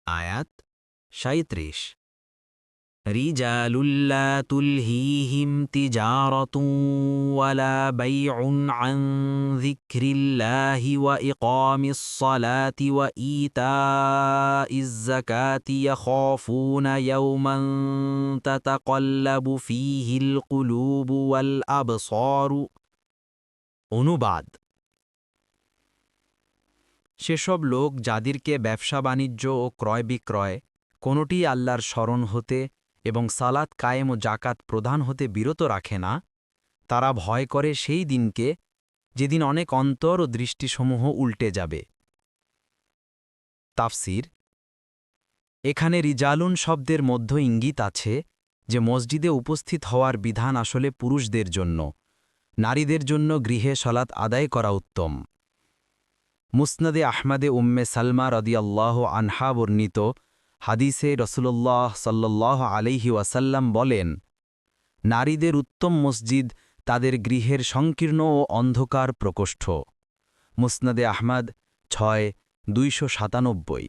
আয়াত ৩৭ রিজালুল লা তুলহিহিম তিজারাতুন ওয়ালা বাইউন আন যিকরিল্লাহি ওয়া ইকামিস সালাতি ওয়া ইতাইজ যাকাতি ইয়াখাফুনা ইয়াওমান তাতাকাল্লাবু ফীহিল কুলুবু ওয়াল আবসারু। অনুবাদ: সেসব লোক যাদেরকে ব্যবসা বাণিজ্য ও ক্রয় বিক্রয় কোনোটিই আল্লাহর স্মরণ হতে এবং সালাত কায়েম ও জাকাত প্রদান হতে বিরত রাখে না, তারা ভয় করে সেই দিনকে যেদিন অনেক অন্তর ও দৃষ্টিসমূহ উল্টে যাবে। তাফসির: এখানে রিজালুন শব্দের মধ্য ইঙ্গিত আছে যে মসজিদে উপস্থিত হওয়ার বিধান আসলে পুরুষদের জন্য, নারীদের জন্য গৃহে সালাত আদায় করা উত্তম। মুসনাদে আহমদে উম্মে সালমা রাদিয়াল্লাহু আনহা বর্ণিত হাদিসে রসুলুল্লাহ সাল্লাল্লাহু আলাইহি ওয়াসাল্লাম বলেন, নারীদের উত্তম মসজিদ তাদের গৃহের সংকীর্ণ ও অন্ধকার প্রকোষ্ঠ। মুসনাদে আহমদ ৬-২৯৭